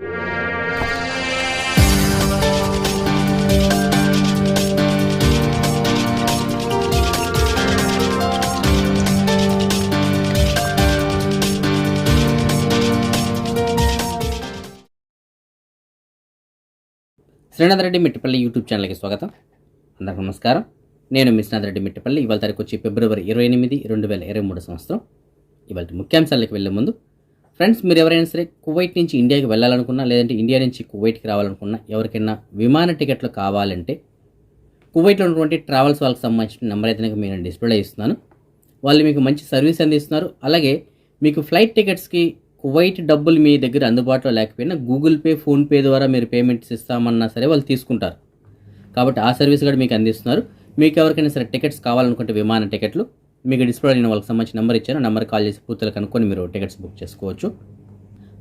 Srinath Reddy Mittapalli YouTube ఛానల్కి స్వాగతం. అందరికీ నమస్కారం. నేను మీ శ్రీనాథ్ రెడ్డి మిట్టపల్లి. ఇవాళ తారీఖు వచ్చి ఫిబ్రవరి 28, 2023 సంవత్సరం. ఇవాళ ముఖ్యాంశాలకు వెళ్ళే ముందు ఫ్రెండ్స్, మీరు ఎవరైనా సరే కువైట్ నుంచి ఇండియాకి వెళ్ళాలనుకున్నా, లేదంటే ఇండియా నుంచి కువైట్కి రావాలనుకున్నా, ఎవరికైనా విమాన టికెట్లు కావాలంటే కువైట్లో ఉన్నటువంటి ట్రావెల్స్ వాళ్ళకి సంబంధించిన నెంబర్ అయితే నేను డిస్ప్లే ఇస్తున్నాను. వాళ్ళు మీకు మంచి సర్వీస్ అందిస్తున్నారు. అలాగే మీకు ఫ్లైట్ టికెట్స్కి కువైట్ డబ్బులు మీ దగ్గర అందుబాటులో లేకపోయినా గూగుల్ పే, ఫోన్పే ద్వారా మీరు పేమెంట్స్ ఇస్తామన్నా సరే వాళ్ళు తీసుకుంటారు. కాబట్టి ఆ సర్వీస్ కూడా మీకు అందిస్తున్నారు. మీకు ఎవరికైనా సరే టికెట్స్ కావాలనుకుంటే విమాన టికెట్లు మీకు డిస్ప్లే నేను వాళ్ళకి సంబంధించిన నెంబర్ ఇచ్చాను. నెంబర్ కాల్ చేసి పూర్తిగా కనుక్కొని మీరు టికెట్స్ బుక్ చేసుకోవచ్చు.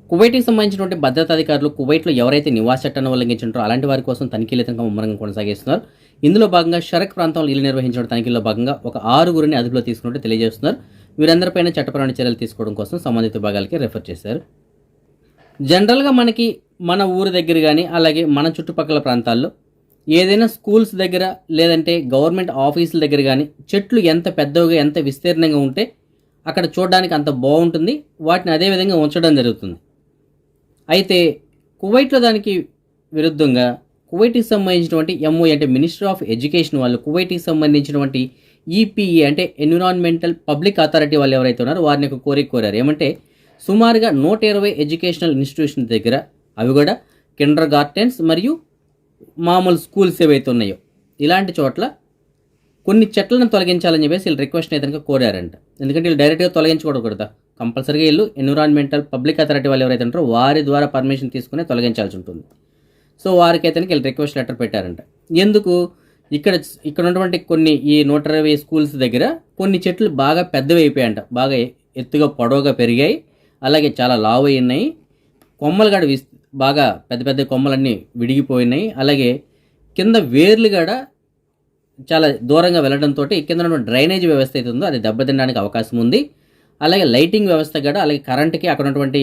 కువైట్కి సంబంధించినటువంటి భద్రతాధికారులు కువైట్లో ఎవరైతే నివాస చట్టాన్ని ఉల్లంఘించారో అలాంటి వారి కోసం తనిఖీలు ముమ్మరంగా కొనసాగిస్తున్నారు. ఇందులో భాగంగా షరక్ ప్రాంతంలో ఇల్లు నిర్వహించిన తనిఖీల్లో భాగంగా ఒక 6గురిని అదుపులో తీసుకున్నట్టు తెలియజేస్తున్నారు. వీరందరిపైన చట్టపరమైన చర్యలు తీసుకోవడం కోసం సంబంధిత విభాగాలకి రెఫర్ చేశారు. జనరల్గా మనకి మన ఊరు దగ్గర కానీ అలాగే మన చుట్టుపక్కల ప్రాంతాల్లో ఏదైనా స్కూల్స్ దగ్గర లేదంటే గవర్నమెంట్ ఆఫీసుల దగ్గర కానీ చెట్లు ఎంత పెద్దవిగా ఎంత విస్తీర్ణంగా ఉంటే అక్కడ చూడడానికి అంత బాగుంటుంది. వాటిని అదే విధంగా ఉంచడం జరుగుతుంది. అయితే కువైట్లో దానికి విరుద్ధంగా కువైట్కి సంబంధించినటువంటి ఎంఓఏ అంటే మినిస్ట్రీ ఆఫ్ ఎడ్యుకేషన్ వాళ్ళు కువైట్కి సంబంధించినటువంటి ఈపీఏ అంటే ఎన్విరాన్మెంటల్ పబ్లిక్ అథారిటీ వాళ్ళు ఎవరైతే ఉన్నారో వారిని ఒక కోరారు. ఏమంటే సుమారుగా 120 ఎడ్యుకేషనల్ ఇన్స్టిట్యూషన్ దగ్గర, అవి కూడా కిండర్ గార్టెన్స్ మరియు మామూలు స్కూల్స్ ఏవైతే ఉన్నాయో ఇలాంటి చోట్ల కొన్ని చెట్లను తొలగించాలని చెప్పేసి వీళ్ళు రిక్వెస్ట్ అయితే కోరారంట. ఎందుకంటే వీళ్ళు డైరెక్ట్గా తొలగించకూడదు, కంపల్సరీగా వీళ్ళు ఎన్విరాన్మెంటల్ పబ్లిక్ అథారిటీ వాళ్ళు ఎవరైతే ఉంటారో వారి ద్వారా పర్మిషన్ తీసుకుని తొలగించాల్సి ఉంటుంది. సో వారికైతే వీళ్ళు రిక్వెస్ట్ లెటర్ పెట్టారంట. ఎందుకు ఇక్కడ ఉన్నటువంటి కొన్ని ఈ 120 స్కూల్స్ దగ్గర కొన్ని చెట్లు బాగా పెద్దవి అయిపోయాయంట, బాగా ఎత్తుగా పొడవుగా పెరిగాయి, అలాగే చాలా లావు అయినాయి, కొమ్మలు కూడా బాగా పెద్ద పెద్ద కొమ్మలన్నీ విడిగిపోయినాయి, అలాగే కింద వేర్లు కూడా చాలా దూరంగా వెళ్ళడంతో కింద ఉన్న డ్రైనేజ్ వ్యవస్థ అయితే ఉందో అది దెబ్బతినడానికి అవకాశం ఉంది. అలాగే లైటింగ్ వ్యవస్థ కూడా, అలాగే కరెంట్కి అక్కడ ఉన్నటువంటి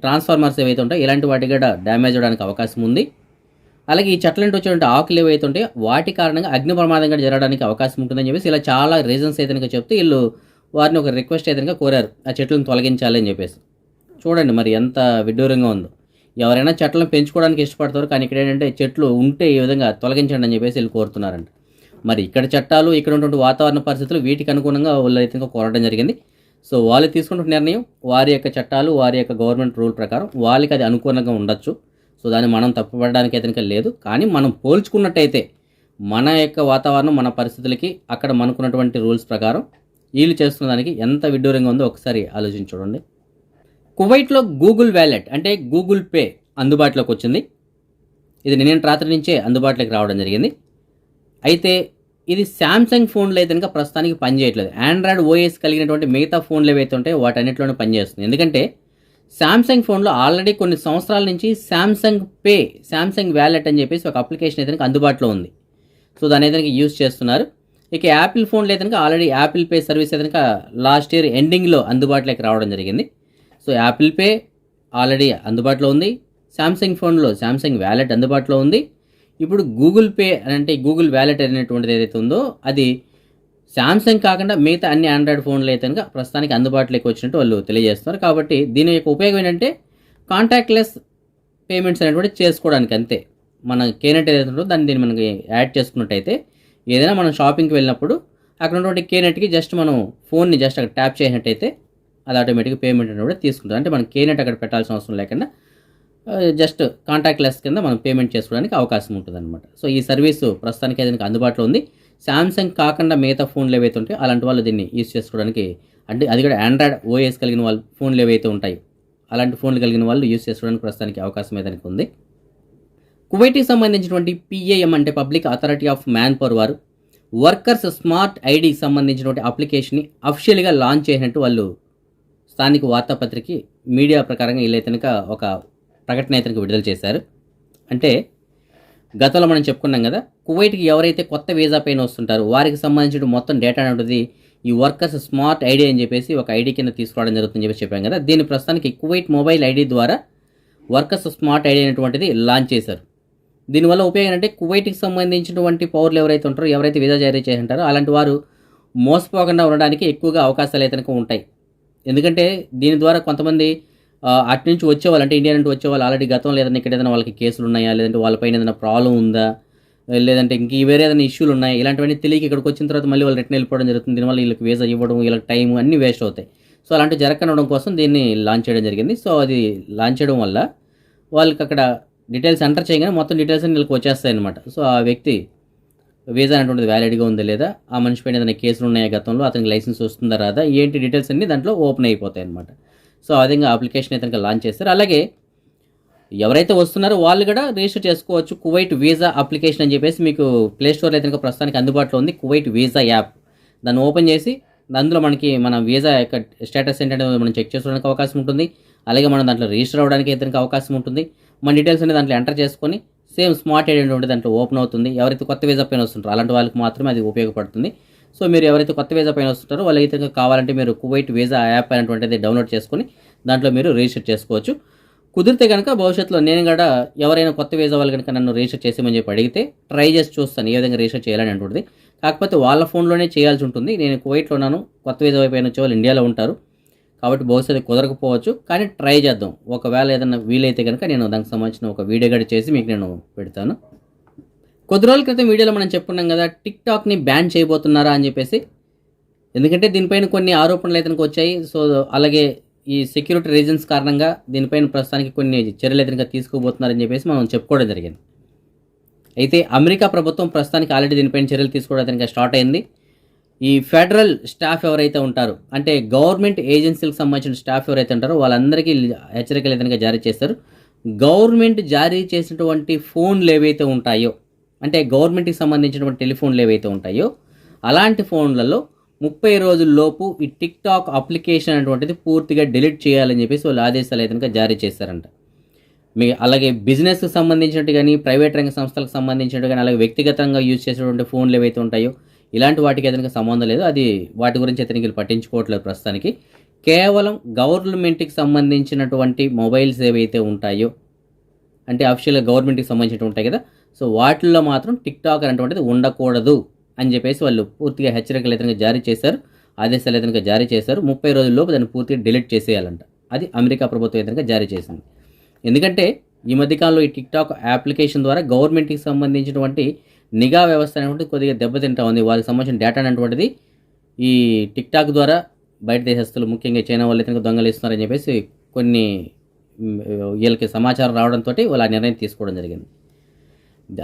ట్రాన్స్ఫార్మర్స్ ఏవైతే ఉంటాయో ఇలాంటి వాటికి కూడా డ్యామేజ్ అవ్వడానికి అవకాశం ఉంది. అలాగే ఈ చెట్ల నుండి వచ్చేటువంటి ఆకులు ఏవైతే ఉంటాయో వాటి కారణంగా అగ్ని ప్రమాదం కూడా జరగడానికి అవకాశం ఉంటుందని చెప్పేసి ఇలా చాలా రీజన్స్ అయితే చెప్తే వీళ్ళు వారిని ఒక రిక్వెస్ట్ అయితే కోరారు, ఆ చెట్లను తొలగించాలి అని చెప్పేసి. చూడండి మరి ఎంత విడ్డూరంగా ఉందో. ఎవరైనా చెట్లను పెంచుకోవడానికి ఇష్టపడతారు, కానీ ఇక్కడ ఏంటంటే చెట్లు ఉంటే ఈ విధంగా తొలగించండి అని చెప్పేసి వీళ్ళు కోరుతున్నారంట. మరి ఇక్కడ చట్టాలు, ఇక్కడ ఉన్నటువంటి వాతావరణ పరిస్థితులు వీటికి అనుగుణంగా వాళ్ళు అయితే కోరడం జరిగింది. సో వాళ్ళు తీసుకుంటున్న నిర్ణయం వారి యొక్క చట్టాలు, వారి యొక్క గవర్నమెంట్ రూల్ ప్రకారం వాళ్ళకి అది అనుకూలంగా ఉండొచ్చు. సో దాన్ని మనం తప్పుపడడానికి అయితే లేదు. కానీ మనం పోల్చుకున్నట్టయితే మన యొక్క వాతావరణం, మన పరిస్థితులకి అక్కడ మనకున్నటువంటి రూల్స్ ప్రకారం వీళ్ళు చేస్తున్న దానికి ఎంత విడ్డూరంగా ఉందో ఒకసారి ఆలోచించుకోండి. కువైట్లో గూగుల్ వ్యాలెట్ అంటే గూగుల్ పే అందుబాటులోకి వచ్చింది. ఇది నిన్న రాత్రి నుంచే అందుబాటులోకి రావడం జరిగింది. అయితే ఇది శాంసంగ్ ఫోన్లో అయితే కనుక ప్రస్తుతానికి పనిచేయట్లేదు. ఆండ్రాయిడ్ ఓఎస్ కలిగినటువంటి మిగతా ఫోన్లు ఏవైతే ఉంటాయో వాటన్నిటిలోనే పనిచేస్తుంది. ఎందుకంటే శాంసంగ్ ఫోన్లో ఆల్రెడీ కొన్ని సంవత్సరాల నుంచి శాంసంగ్ పే, శాంసంగ్ వ్యాలెట్ అని చెప్పేసి ఒక అప్లికేషన్ అయితే అందుబాటులో ఉంది. సో దాని అయితే యూజ్ చేస్తున్నారు. ఇక యాపిల్ ఫోన్లో అయితే ఆల్రెడీ యాపిల్ పే సర్వీస్ అయితే లాస్ట్ ఇయర్ ఎండింగ్లో అందుబాటులోకి రావడం జరిగింది. సో యాపిల్ పే ఆల్రెడీ అందుబాటులో ఉంది. శాంసంగ్ ఫోన్లో శాంసంగ్ వ్యాలెట్ అందుబాటులో ఉంది. ఇప్పుడు గూగుల్ పే అంటే గూగుల్ వ్యాలెట్ అనేటువంటిది ఏదైతే ఉందో అది శాంసంగ్ కాకుండా మిగతా అన్ని ఆండ్రాయిడ్ ఫోన్లు అయితే కనుక ప్రస్తుతానికి అందుబాటులోకి వచ్చినట్టు వాళ్ళు తెలియజేస్తున్నారు. కాబట్టి దీని యొక్క ఉపయోగం ఏంటంటే కాంటాక్ట్లెస్ పేమెంట్స్ అనేటువంటి చేసుకోవడానికి అంతే. మన కేనెట్ ఏదైతే ఉంటుందో దీన్ని మనకి యాడ్ చేసుకున్నట్టయితే ఏదైనా మనం షాపింగ్కి వెళ్ళినప్పుడు అక్కడ ఉన్నటువంటి కేనెట్కి జస్ట్ మనం ఫోన్ని జస్ట్ అక్కడ ట్యాప్ చేసినట్టయితే అది ఆటోమేటిక్గా పేమెంట్ అనేది కూడా తీసుకుంటుంది. అంటే మనం కేనెట్ అక్కడ పెట్టాల్సిన అవసరం లేకుండా జస్ట్ కాంటాక్ట్లెస్ కింద మనం పేమెంట్ చేసుకోవడానికి అవకాశం ఉంటుంది అనమాట. సో ఈ సర్వీసు ప్రస్తుతానికి అయితే అందుబాటులో ఉంది. శాంసంగ్ కాకుండా మిగతా ఫోన్లు ఏవైతే ఉంటాయో అలాంటి వాళ్ళు దీన్ని యూజ్ చేసుకోవడానికి, అంటే అది కూడా ఆండ్రాయిడ్ ఓఎస్ కలిగిన వాళ్ళు ఫోన్లు ఏవైతే ఉంటాయో అలాంటి ఫోన్లు కలిగిన వాళ్ళు యూజ్ చేసుకోవడానికి ప్రస్తుతానికి అవకాశం అయితే ఉంది. కువైట్కి సంబంధించినటువంటి పిఏఎం అంటే public authority of man power వారు వర్కర్స్ స్మార్ట్ ఐడికి సంబంధించినటువంటి అప్లికేషన్ని అఫిషియల్గా లాంచ్ చేసినట్టు వాళ్ళు స్థానిక వార్తాపత్రిక మీడియా ప్రకారంగా వీళ్ళైతే ఒక ప్రకటన అయితే విడుదల చేశారు. అంటే గతంలో మనం చెప్పుకున్నాం కదా, కువైట్కి ఎవరైతే కొత్త వీసా పైన వస్తుంటారో వారికి సంబంధించిన మొత్తం డేటా ఉంటుంది ఈ వర్కర్స్ స్మార్ట్ ఐడి అని చెప్పేసి ఒక ఐడి కింద తీసుకురావడం జరుగుతుందని చెప్పి చెప్పాం కదా. దీని ప్రస్తుతానికి కువైట్ మొబైల్ ఐడి ద్వారా వర్కర్స్ స్మార్ట్ ఐడి అనేటువంటిది లాంచ్ చేశారు. దీనివల్ల ఉపయోగం అంటే కువైట్కి సంబంధించినటువంటి పౌరులు ఎవరైతే ఉంటారో, ఎవరైతే వీసా జారీ చేసి ఉంటారో అలాంటి వారు మోసపోకుండా ఉండడానికి ఎక్కువగా అవకాశాలు అయితే ఉంటాయి. ఎందుకంటే దీని ద్వారా కొంతమంది అటు నుంచి వచ్చేవాళ్ళు, అంటే ఇండియా నుండి వచ్చేవాళ్ళు ఆల్రెడీ గతంలో ఏదైనా ఇక్కడ ఏదైనా వాళ్ళకి కేసులు ఉన్నాయా, లేదంటే వాళ్ళపైన ఏదైనా ప్రాబ్లం ఉందా, లేదంటే ఇంక వేరే ఏదైనా ఇష్యూలు ఉన్నాయి, ఇలాంటివన్నీ తెలియక ఇక్కడికి వచ్చిన తర్వాత మళ్ళీ వాళ్ళు రిటర్న్ వెళ్ళిపోవడం జరుగుతుంది. దీనివల్ల వీళ్ళకి వీసా ఇవ్వడం, వీళ్ళకి టైం అన్నీ వేస్ట్ అవుతాయి. సో అలాంటివి జరగకుండా కోసం దీన్ని లాంచ్ చేయడం జరిగింది. సో అది లాంచ్ చేయడం వల్ల వాళ్ళకి అక్కడ డీటెయిల్స్ ఎంటర్ చేయగానే మొత్తం డీటెయిల్స్ అన్ని వీళ్ళకి వచ్చేస్తాయి అనమాట. సో ఆ వ్యక్తి వీసా అనేటువంటిది వ్యాలిడ్గా ఉందా లేదా, ఆ మనిషి పైన ఏదైనా కేసులు ఉన్నాయా గతంలో, అతనికి లైసెన్స్ వస్తుందా రాదా, ఏంటి డీటెయిల్స్ అన్నీ దాంట్లో ఓపెన్ అయిపోతాయి అనమాట. సో ఆ విధంగా అప్లికేషన్ అయితే లాంచ్ చేస్తారు. అలాగే ఎవరైతే వస్తున్నారో వాళ్ళు కూడా రిజిస్టర్ చేసుకోవచ్చు. కువైట్ వీసా అప్లికేషన్ అని చెప్పేసి మీకు ప్లే స్టోర్లో అయితే ప్రస్తుతానికి అందుబాటులో ఉంది. కువైట్ వీసా యాప్, దాన్ని ఓపెన్ చేసి అందులో మనకి మన వీసా యొక్క స్టేటస్ ఏంటంటే మనం చెక్ చేసుకోవడానికి అవకాశం ఉంటుంది. అలాగే మనం దాంట్లో రిజిస్టర్ అవ్వడానికి అయితే అవకాశం ఉంటుంది. మన డీటెయిల్స్ అనేది దాంట్లో ఎంటర్ చేసుకొని సేమ్ స్మార్ట్ ఐడి ఉంటే దాంట్లో ఓపెన్ అవుతుంది. ఎవరైతే కొత్త వీసా పైన వస్తుంటారో అలాంటి వాళ్ళకి మాత్రమే అది ఉపయోగపడుతుంది. సో మీరు ఎవరైతే కొత్త వీసా పైన వస్తుంటారో వాళ్ళైతే కావాలంటే మీరు కువైట్ వీసా యాప్ అనేటువంటిది డౌన్లోడ్ చేసుకొని దాంట్లో మీరు రిజిస్టర్ చేసుకోవచ్చు. కుదిరితే కనుక భవిష్యత్తులో నేను కూడా ఎవరైనా కొత్త వీసా వాళ్ళు కనుక నన్ను రిజిస్టర్ చేసేమని చెప్పి అడిగితే ట్రై చేసి చూస్తాను ఏ విధంగా రిజిస్టర్ చేయాలని అంటుంది. కాకపోతే వాళ్ళ ఫోన్లోనే చేయాల్సి ఉంటుంది. నేను కువైట్లో ఉన్నాను, కొత్త వీసా పైన వచ్చే వాళ్ళు ఇండియాలో ఉంటారు కాబట్టి బహుశా అది కుదరకపోవచ్చు, కానీ ట్రై చేద్దాం. ఒకవేళ ఏదైనా వీలైతే కనుక నేను దానికి సంబంధించిన ఒక వీడియో కూడా చేసి మీకు నేను పెడతాను. కొద్ది రోజుల క్రితం వీడియోలో మనం చెప్పుకున్నాం కదా, టిక్టాక్ని బ్యాన్ చేయబోతున్నారా అని చెప్పేసి. ఎందుకంటే దీనిపైన కొన్ని ఆరోపణలు అయితే వచ్చాయి. సో అలాగే ఈ సెక్యూరిటీ రీజన్స్ కారణంగా దీనిపైన ప్రస్తుతానికి కొన్ని చర్యలు అయితే తీసుకోబోతున్నారని చెప్పేసి మనం చెప్పుకోవడం జరిగింది. అయితే అమెరికా ప్రభుత్వం ప్రస్తుతానికి ఆల్రెడీ దీనిపైన చర్యలు తీసుకోవడానికి స్టార్ట్ అయింది. ఈ ఫెడరల్ స్టాఫ్ ఎవరైతే ఉంటారో, అంటే గవర్నమెంట్ ఏజెన్సీలకు సంబంధించిన స్టాఫ్ ఎవరైతే ఉంటారో వాళ్ళందరికీ హెచ్చరికలు అయితే జారీ చేస్తారు. గవర్నమెంట్ జారీ చేసినటువంటి ఫోన్లు ఏవైతే ఉంటాయో, అంటే గవర్నమెంట్కి సంబంధించినటువంటి టెలిఫోన్లు ఏవైతే ఉంటాయో అలాంటి ఫోన్లలో 30 రోజుల్లోపు ఈ టిక్టాక్ అప్లికేషన్ అనేటువంటిది పూర్తిగా డిలీట్ చేయాలని చెప్పేసి వాళ్ళు ఆదేశాలు అయితే జారీ చేశారంట. అలాగే బిజినెస్కి సంబంధించినట్టు కానీ, ప్రైవేట్ రంగ సంస్థలకు సంబంధించినట్టు కానీ, అలాగే వ్యక్తిగతంగా యూజ్ చేసేటువంటి ఫోన్లు ఏవైతే ఉంటాయో ఇలాంటి వాటికి అయితే సంబంధం లేదు. అది వాటి గురించి అయితే వీళ్ళు పట్టించుకోవట్లేదు ప్రస్తుతానికి. కేవలం గవర్నమెంట్కి సంబంధించినటువంటి మొబైల్స్ ఏవైతే ఉంటాయో, అంటే అఫీషియల్గా గవర్నమెంట్కి సంబంధించినవి ఉంటాయి కదా, సో వాటిల్లో మాత్రం టిక్టాక్ అనేటువంటిది ఉండకూడదు అని చెప్పేసి వాళ్ళు పూర్తిగా హెచ్చరికలు అయితే జారీ చేశారు, ఆదేశాలు అయితే జారీ చేశారు. 30 రోజుల్లోపు దాన్ని పూర్తిగా డిలీట్ చేసేయాలంట. అది అమెరికా ప్రభుత్వం అయితే జారీ చేసింది. ఎందుకంటే ఈ మధ్యకాలంలో ఈ టిక్టాక్ అప్లికేషన్ ద్వారా గవర్నమెంట్కి సంబంధించినటువంటి నిఘా వ్యవస్థ అనేటువంటి కొద్దిగా దెబ్బతింటా ఉంది. వారికి సంబంధించిన డేటా అనేటువంటిది ఈ టిక్టాక్ ద్వారా బయట దేశస్తులు, ముఖ్యంగా చైనా వాళ్ళు అయితే దొంగలిస్తున్నారని చెప్పేసి కొన్ని వీళ్ళకి సమాచారం రావడంతో వాళ్ళు ఆ నిర్ణయం తీసుకోవడం జరిగింది.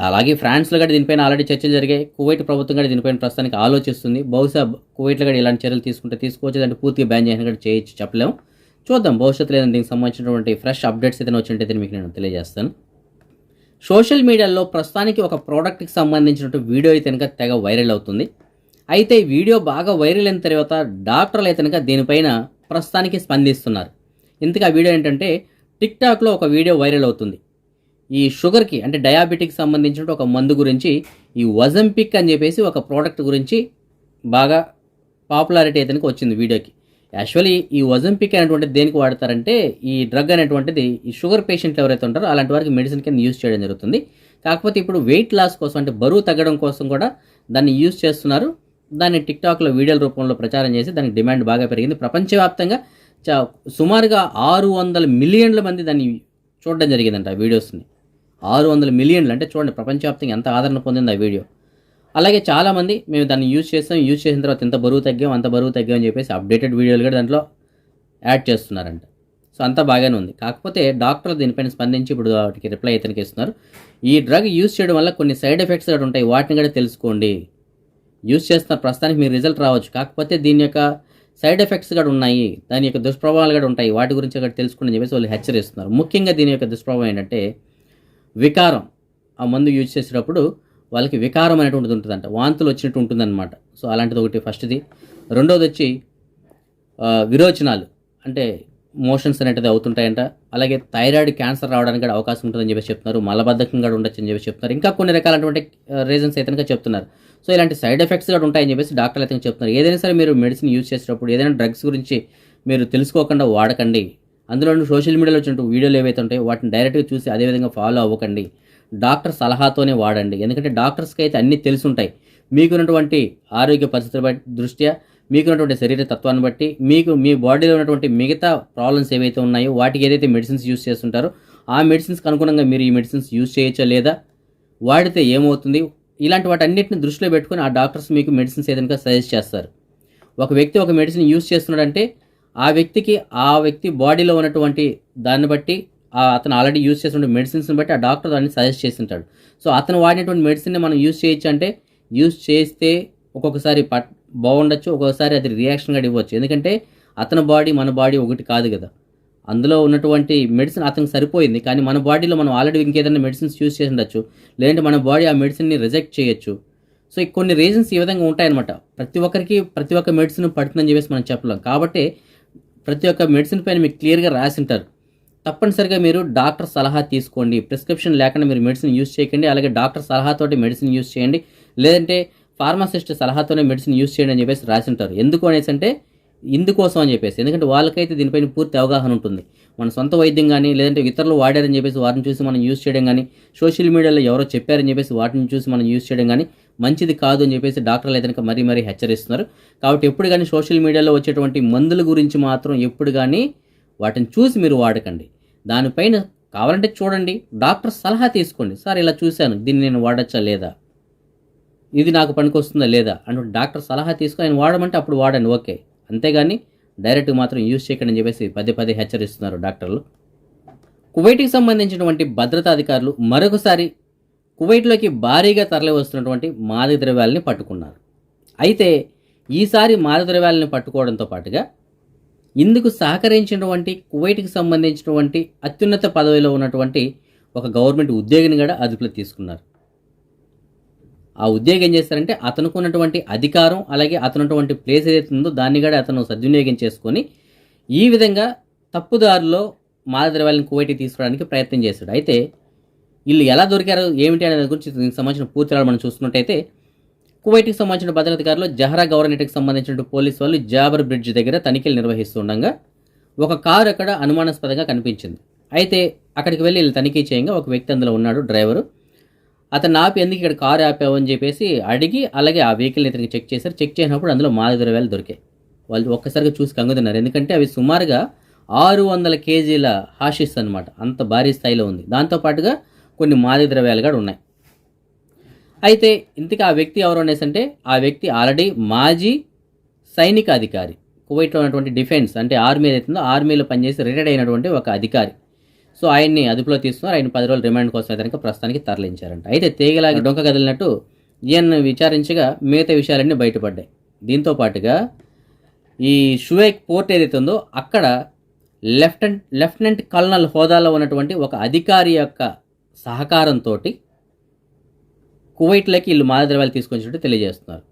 అలాగే ఫ్రాన్స్లో కూడా దీనిపైన ఆల్రెడీ చర్చలు జరిగాయి. కువైట్ ప్రభుత్వం కూడా దీనిపైన ప్రస్తుతానికి ఆలోచిస్తుంది. బహుశా కువైట్లో కూడా ఇలాంటి చర్యలు తీసుకోవచ్చు, అంటే పూర్తిగా బ్యాన్ చేయడం కూడా చేయొచ్చు, చెప్పలేము. చూద్దాం భవిష్యత్తులో ఏదైనా దీనికి సంబంధించినటువంటి ఫ్రెష్ అప్డేట్స్ ఏదైనా వచ్చినట్టయితే మీకు నేను తెలియజేస్తాను. సోషల్ మీడియాలో ప్రస్తుతానికి ఒక ప్రోడక్ట్కి సంబంధించినటువంటి వీడియో అయితే తెగ వైరల్ అవుతుంది. అయితే ఈ వీడియో బాగా వైరల్ అయిన తర్వాత డాక్టర్లు అయితే దీనిపైన ప్రస్తుతానికి స్పందిస్తున్నారు. ఇంతకు ఆ వీడియో ఏంటంటే, టిక్టాక్లో ఒక వీడియో వైరల్ అవుతుంది. ఈ షుగర్కి, అంటే డయాబెటిక్ సంబంధించిన ఒక మందు గురించి, ఈ వజంపిక్ అని చెప్పేసి ఒక ప్రోడక్ట్ గురించి బాగా పాపులారిటీ అయితే వచ్చింది వీడియోకి. యాక్చువల్లీ ఈ వజంపిక్ అనేటువంటిది దేనికి వాడతారంటే, ఈ డ్రగ్ అనేటువంటిది ఈ షుగర్ పేషెంట్లు ఎవరైతే ఉంటారో అలాంటి వారికి మెడిసిన్ కింద యూజ్ చేయడం జరుగుతుంది. కాకపోతే ఇప్పుడు వెయిట్ లాస్ కోసం, అంటే బరువు తగ్గడం కోసం కూడా దాన్ని యూజ్ చేస్తున్నారు. దాన్ని టిక్టాక్లో వీడియోల రూపంలో ప్రచారం చేసి దానికి డిమాండ్ బాగా పెరిగింది. ప్రపంచవ్యాప్తంగా సుమారుగా 600 మిలియన్ల మంది దాన్ని చూడడం జరిగిందంట ఆ వీడియోస్ని. 600 మిలియన్లు అంటే చూడండి ప్రపంచవ్యాప్తంగా ఎంత ఆదరణ పొందింది ఆ వీడియో. అలాగే చాలామంది మేము దాన్ని యూజ్ చేసిన తర్వాత ఇంత బరువు తగ్గాం, అంత బరువు తగ్గాం అని చెప్పేసి అప్డేటెడ్ వీడియోలు కూడా దాంట్లో యాడ్ చేస్తున్నారంట. సో అంతా బాగానే ఉంది. కాకపోతే డాక్టర్లు దీనిపైన స్పందించి ఇప్పుడు వాటికి రిప్లై అయితే ఇస్తున్నారు. ఈ డ్రగ్ యూజ్ చేయడం వల్ల కొన్ని సైడ్ ఎఫెక్ట్స్ కూడా ఉంటాయి, వాటిని కూడా తెలుసుకోండి. యూజ్ చేస్తున్న ప్రస్తుతానికి మీకు రిజల్ట్ రావచ్చు, కాకపోతే దీని యొక్క సైడ్ ఎఫెక్ట్స్ కూడా ఉన్నాయి, దాని యొక్క దుష్ప్రభావాలు కూడా ఉంటాయి, వాటి గురించి కూడా తెలుసుకోండి చెప్పేసి వాళ్ళు హెచ్చరిస్తున్నారు. ముఖ్యంగా దీని యొక్క దుష్ప్రభావం ఏంటంటే వికారం. ఆ మందు యూజ్ చేసేటప్పుడు వాళ్ళకి వికారం అనేటువంటిది ఉంటుందంట, వాంతులు వచ్చినట్టు ఉంటుందన్నమాట. సో అలాంటిది ఒకటి ఫస్ట్ది. రెండోది వచ్చి విరోచనాలు, అంటే మోషన్స్ అనేటిది అవుతుంటాయంట. అలాగే థైరాయిడ్ క్యాన్సర్ రావడానికి కూడా అవకాశం ఉంటుందని చెప్పేసి చెప్తున్నారు. మలబద్ధకం కూడా ఉండొచ్చు అని చెప్పేసి చెప్తున్నారు. ఇంకా కొన్ని రకాలైనటువంటి రీజన్స్ అయితే చెప్తున్నారు. సో ఇలాంటి సైడ్ ఎఫెక్ట్స్ కూడా ఉంటాయని చెప్పేసి డాక్టర్లు అయితే చెప్తున్నారు. ఏదైనా సరే మీరు మెడిసిన్ యూజ్ చేసేటప్పుడు, ఏదైనా డ్రగ్స్ గురించి మీరు తెలుసుకోకుండా వాడకండి. అందులోనూ సోషల్ మీడియాలో వచ్చినట్టు వీడియోలు ఏవైతే ఉంటాయో వాటిని డైరెక్ట్గా చూసి అదేవిధంగా ఫాలో అవ్వకండి. డాక్టర్ సలహాతోనే వాడండి. ఎందుకంటే డాక్టర్స్కి అయితే అన్నీ తెలుసుంటాయి. మీకున్నటువంటి ఆరోగ్య పరిస్థితుల దృష్ట్యా, మీకున్నటువంటి శరీర తత్వాన్ని బట్టి, మీకు మీ బాడీలో ఉన్నటువంటి మిగతా ప్రాబ్లమ్స్ ఏవైతే ఉన్నాయో వాటికి ఏదైతే మెడిసిన్స్ యూస్ చేస్తుంటారో ఆ మెడిసిన్స్కి అనుగుణంగా మీరు ఈ మెడిసిన్స్ యూస్ చేయొచ్చా లేదా, వాడితే ఏమవుతుంది, ఇలాంటి వాటన్నిటిని దృష్టిలో పెట్టుకుని ఆ డాక్టర్స్ మీకు మెడిసిన్స్ ఏదైనా సజెస్ట్ చేస్తారు. ఒక వ్యక్తి ఒక మెడిసిన్ యూస్ చేస్తున్నాడంటే ఆ వ్యక్తి బాడీలో ఉన్నటువంటి దాన్ని బట్టి అతను ఆల్రెడీ యూస్ చేసినటువంటి మెడిసిన్స్ని బట్టి ఆ డాక్టర్ దాన్ని సజెస్ట్ చేసి ఉంటాడు. సో అతను వాడినటువంటి మెడిసిన్ని మనం యూస్ చేయొచ్చు అంటే యూస్ చేస్తే ఒక్కొక్కసారి బాగుండొచ్చు, ఒక్కొక్కసారి అది రియాక్షన్గా ఇవ్వచ్చు. ఎందుకంటే అతని బాడీ మన బాడీ ఒకటి కాదు కదా. అందులో ఉన్నటువంటి మెడిసిన్ అతనికి సరిపోయింది, కానీ మన బాడీలో మనం ఆల్రెడీ ఇంకేదైనా మెడిసిన్స్ యూస్ చేసి ఉండొచ్చు, లేదంటే మన బాడీ ఆ మెడిసిన్ని రిజెక్ట్ చేయొచ్చు. సో కొన్ని రీజన్స్ ఈ విధంగా ఉంటాయన్నమాట. ప్రతి ఒక్కరికి ప్రతి ఒక్క మెడిసిన్ పడుతుందని చెప్పేసి మనం చెప్పలేం. కాబట్టి ప్రతి ఒక్క మెడిసిన్ పైన మీకు క్లియర్గా రాసి ఉంటారు. తప్పనిసరిగా మీరు డాక్టర్ సలహా తీసుకోండి. ప్రిస్క్రిప్షన్ లేకుండా మీరు మెడిసిన్ యూస్ చేయకండి. అలాగే డాక్టర్ సలహాతోటి మెడిసిన్ యూస్ చేయండి, లేదంటే ఫార్మసిస్ట్ సలహాతోనే మెడిసిన్ యూస్ చేయండి అని చెప్పేసి రాసి ఉంటారు. ఎందుకు అనేసి అంటే ఇందుకోసం అని చెప్పేసి, ఎందుకంటే వాళ్ళకైతే దీనిపైన పూర్తి అవగాహన ఉంటుంది. మన సొంత వైద్యం కానీ, లేదంటే ఇతరులు వాడారని చెప్పేసి వాటిని చూసి మనం యూస్ చేయడం కానీ, సోషల్ మీడియాలో ఎవరో చెప్పారని చెప్పేసి వాటిని చూసి మనం యూస్ చేయడం కానీ మంచిది కాదు అని చెప్పేసి డాక్టర్లు అయితే మరీ హెచ్చరిస్తున్నారు. కాబట్టి ఎప్పుడు కానీ సోషల్ మీడియాలో వచ్చేటువంటి మందుల గురించి మాత్రం ఎప్పుడు కానీ వాటిని చూసి మీరు వాడకండి. దానిపైన కావాలంటే చూడండి, డాక్టర్ సలహా తీసుకోండి. సార్ ఇలా చూశాను, దీన్ని నేను వాడచ్చా లేదా, ఇది నాకు పనికొస్తుందా లేదా అంటే డాక్టర్ సలహా తీసుకొని ఆయన వాడమంటే అప్పుడు వాడండి, ఓకే. అంతేగాని డైరెక్ట్గా మాత్రం యూజ్ చేయకండి అని చెప్పేసి పదే హెచ్చరిస్తున్నారు డాక్టర్లు. కువైట్కి సంబంధించినటువంటి భద్రతా అధికారులు మరొకసారి కువైట్లోకి భారీగా తరలి వస్తున్నటువంటి మాదక ద్రవ్యాలని పట్టుకున్నారు. అయితే ఈసారి మాదక ద్రవ్యాలని పట్టుకోవడంతో పాటుగా ఇందుకు సహకరించినటువంటి కువైట్కి సంబంధించినటువంటి అత్యున్నత పదవిలో ఉన్నటువంటి ఒక గవర్నమెంట్ ఉద్యోగిని కూడా అదుపులో తీసుకున్నారు. ఆ ఉద్యోగం ఏం చేస్తారంటే అతనుకున్నటువంటి అధికారం, అలాగే అతనున్నటువంటి ప్లేస్ ఏదైతే ఉందో దాన్ని కూడా అతను సద్వినియోగం చేసుకొని ఈ విధంగా తప్పుదారిలో మాదక ద్రవ్యాలను కువైట్కి తీసుకురావడానికి ప్రయత్నం చేశాడు. అయితే వీళ్ళు ఎలా దొరికారు ఏమిటి అనే దాని గురించి దీనికి సంబంధించిన పూర్తి వివరాలు మనం చూసుకున్నట్టయితే, కువైట్కి సంబంధించిన భద్రతాధికారులు జహరా గవర్నరేట్కి సంబంధించిన పోలీసు వాళ్ళు జాబర్ బ్రిడ్జ్ దగ్గర తనిఖీలు నిర్వహిస్తుండగా ఒక కారు అక్కడ అనుమానాస్పదంగా కనిపించింది. అయితే అక్కడికి వెళ్ళి వీళ్ళు తనిఖీ చేయంగా ఒక వ్యక్తి అందులో ఉన్నాడు, డ్రైవరు. అతను ఆపి ఎందుకు ఇక్కడ కారు ఆపావు అని చెప్పేసి అడిగి, అలాగే ఆ వెహికల్ని ఇతనికి చెక్ చేశారు. చెక్ చేసినప్పుడు అందులో మాదక ద్రవ్యాలు దొరికాయి. వాళ్ళు ఒక్కసారిగా చూసి కంగుతున్నారు. ఎందుకంటే అవి సుమారుగా 600 కేజీల హాషిష్ అనమాట, అంత భారీ స్థాయిలో ఉంది. దాంతోపాటుగా కొన్ని మాదక ద్రవ్యాలు కూడా ఉన్నాయి. అయితే ఇంతకీ ఆ వ్యక్తి ఎవరు అనేసి అంటే, ఆ వ్యక్తి ఆల్రెడీ మాజీ సైనిక అధికారి, కువైట్లో ఉన్నటువంటి డిఫెన్స్ అంటే ఆర్మీ ఏదైతుందో ఆర్మీలో పనిచేసి రిటైర్డ్ అయినటువంటి ఒక అధికారి. సో ఆయన్ని అదుపులో తీసుకున్నారు. ఆయన 10 రోజులు రిమాండ్ కోసం అయితే ప్రస్తుతానికి తరలించారంట. అయితే తీగలాగా డొంక కదిలినట్టు ఈయన్ను విచారించగా మిగతా విషయాలన్నీ బయటపడ్డాయి. దీంతో పాటుగా ఈ షువేక్ పోర్ట్ ఏదైతే ఉందో అక్కడ లెఫ్టినెంట్ కల్నల్ హోదాలో ఉన్నటువంటి ఒక అధికారి యొక్క సహకారంతో కువైట్లోకి వీళ్ళు మాదక ద్రవ్యాలు తీసుకొచ్చినట్టు తెలియజేస్తున్నారు.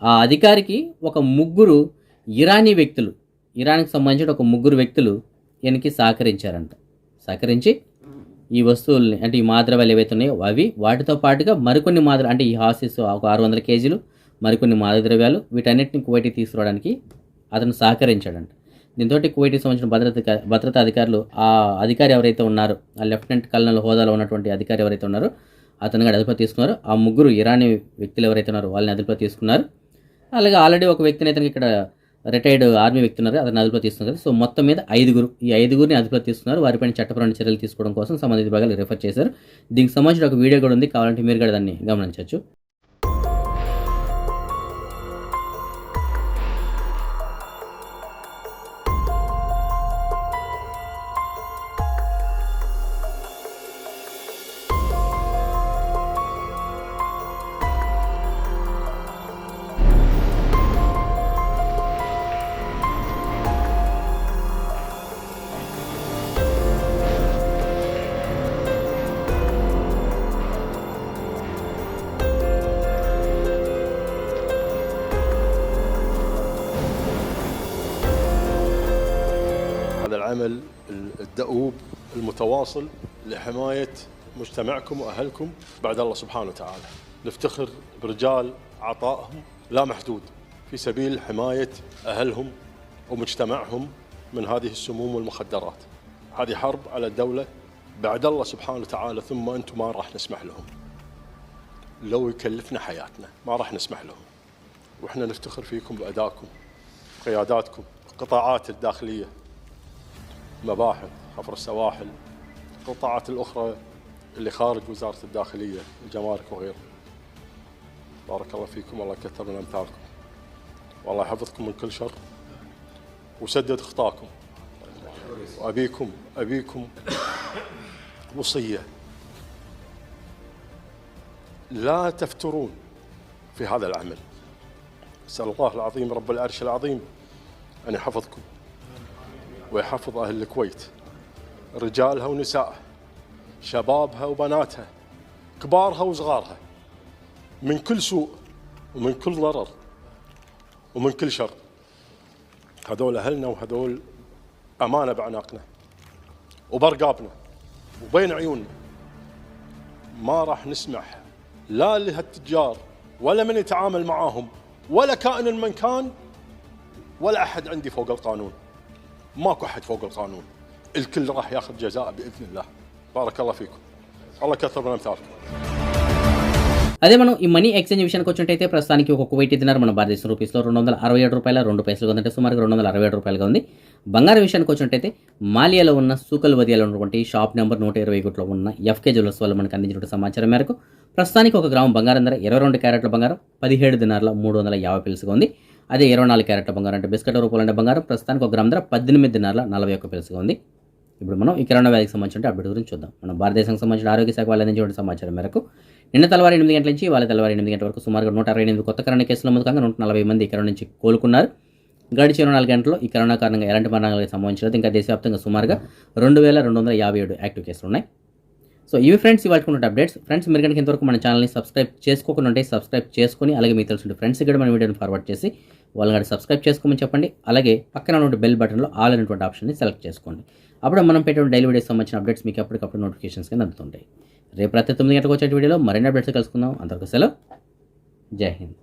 ఆ అధికారికి ఒక ముగ్గురు ఇరానీ వ్యక్తులు, ఇరాన్కి సంబంధించిన ఒక ముగ్గురు వ్యక్తులు ఈయనకి సహకరించారంట. సహకరించి ఈ వస్తువుల్ని అంటే ఈ మాదక ద్రవ్యాలు ఏవైతే ఉన్నాయో అవి, వాటితో పాటుగా మరికొన్ని అంటే ఈ హాసిస్ ఒక 600 కేజీలు, మరికొన్ని మాదక ద్రవ్యాలు, వీటన్నిటిని కువైట్కి తీసుకురావడానికి అతను సహకరించాడంట. దీంతో కువైట్కి సంబంధించిన భద్రతా అధికారులు ఆ అధికారి ఎవరైతే ఉన్నారో, ఆ లెఫ్టినెంట్ కల్నల్ హోదాలో ఉన్నటువంటి అధికారి ఎవరైతే ఉన్నారో అతను కూడా అదుపులో తీసుకున్నారు. ఆ ముగ్గురు ఇరానీ వ్యక్తులు ఎవరైతే ఉన్నారో వాళ్ళని అదుపులో తీసుకున్నారు. అలాగే ఆల్రెడీ ఒక వ్యక్తిని అయితే ఇక్కడ రిటైర్డ్ ఆర్మీ వ్యక్తి ఉన్నారు, అతను అదుపులో తీసుకున్నారు. సో మొత్తం మీద 5 ఈ 5గురిని అదుపులో తీసుకున్నారు. వారిపైన చట్టపరమైన చర్యలు తీసుకోవడం కోసం సంబంధిత విభాగాలు రిఫర్ చేశారు. దీనికి సంబంధించిన ఒక వీడియో కూడా ఉంది, కావాలంటే మీరు కూడా దాన్ని గమనించవచ్చు. هذا العمل الدؤوب المتواصل لحماية مجتمعكم وأهلكم بعد الله سبحانه وتعالى. نفتخر برجال عطائهم لا محدود في سبيل حماية أهلهم ومجتمعهم من هذه السموم والمخدرات. هذه حرب على الدولة بعد الله سبحانه وتعالى، ثم أنتم ما راح نسمح لهم. لو يكلفنا حياتنا ما راح نسمح لهم. وإحنا نفتخر فيكم بأدائكم، قياداتكم، القطاعات الداخلية، مباحث، حفر السواحل، القطاعات الأخرى اللي خارج وزارة الداخلية، الجمارك وغيره. بارك الله فيكم، والله يكثر من أمثالكم، والله يحفظكم من كل شر وسدد خطاكم. وأبيكم وصية: لا تفترون في هذا العمل. أسأل الله العظيم رب العرش العظيم أن يحفظكم ويحفظ أهل الكويت، رجالها ونسائها، شبابها وبناتها، كبارها وصغارها، من كل سوء ومن كل ضرر ومن كل شر. هذول أهلنا، وهذول أمانة بعناقنا وبرقابنا وبين عيوننا. ما راح نسمح لا لهالتجار ولا من يتعامل معاهم ولا كائن من كان، ولا أحد عندي فوق القانون. ماكو أحد فوق القانون، الكل راح ياخذ جزاء بإذن الله. بارك الله فيكم، الله كثر من أمثالكم. అదే మనం ఈ మనీ ఎక్స్చేంజ్ విషయానికి వచ్చినట్టయితే ప్రస్తుతానికి ఒక కువైటీ దినార్ మన భారతదేశ రూపీస్లో 267 రూపాయల 2 పైసలు ఉందంటే సుమారుగా 267 రూపాయలుగా ఉంది. బంగారం విషయానికి వచ్చినట్టయితే మాలియాలో ఉన్న సూకల్ వదియాలో ఉన్నటువంటి షాప్ నెంబర్ 121లో ఉన్న ఎఫ్కే జ్యువెలర్స్ వాళ్ళు మనకు అందించిన సమాచారం మేరకు ప్రస్తుతానికి ఒక గ్రాము బంగారం ధర 22 క్యారెట్ల బంగారం 17 దినార్ల 350 పిలుసుగా ఉంది. అదే 24 క్యారెట్ల బంగారం అంటే బిస్కెట్ రూపాయలు అంటే బంగారం ప్రస్తుతానికి ఒక గ్రాము ధర 18 దినార్ల 41 పిలుసుగా ఉంది. ఇప్పుడు మనం ఈ కరోనా వ్యాధికి సంబంధించిన అప్డేట్ గురించి చూద్దాం. మన భారతదేశానికి సంబంధించిన ఆరోగ్య శాఖ వాళ్ళు అందించిన సమాచారం మేరకు నిన్న తెల్లవారు 8 గంటల నుంచి వాళ్ళ తెల్లవారు 8 గంటల వరకు సుమారుగా 168 కొత్త కరోనా కేసులు నమోదు కాగా 140 మంది ఈ కరోనా నుంచి కోలుకున్నారు. గడిచిన 24 గంటల్లో ఈ కరోనా కారణంగా ఎలాంటి మరణాలకు సంబంధించినది ఇంకా దేశవ్యాప్తంగా సుమారుగా 2257 యాక్టివ్ కేసులు ఉన్నాయి. సో ఇవి ఫ్రెండ్స్ ఇవాళ అప్డేట్స్. ఫ్రెండ్స్ మీరు కనుక ఇంతవరకు మన ఛానల్ని సబ్స్క్రైబ్ చేసుకోకుండా ఉంటే సబ్స్క్రైబ్ చేసుకొని, అలాగే మీకు తెలిసిన ఫ్రెండ్స్ కూడా మన వీడియోని ఫార్వర్డ్ చేసి వాళ్ళని సబ్స్క్రైబ్ చేసుకోమని చెప్పండి. అలాగే పక్కన ఉన్న బెల్ బటన్లో ఆల్ అనేటువంటి ఆప్షన్ని సెలెక్ట్ చేసుకోండి. అప్పుడు మనం పెట్టే డైలీ వీడియోస్ సంబంధించిన అప్డేట్స్ మీకు అప్పటికప్పుడు నోటిఫికేషన్స్ కింద అందుతుంటాయి. రేపు రాత్రి 9 గంటలకు వచ్చే వీడియోలో మరిన్ని అప్డేట్స్ కలుసుకుందాం. అంతవరకు సెలవు. జై హింద్.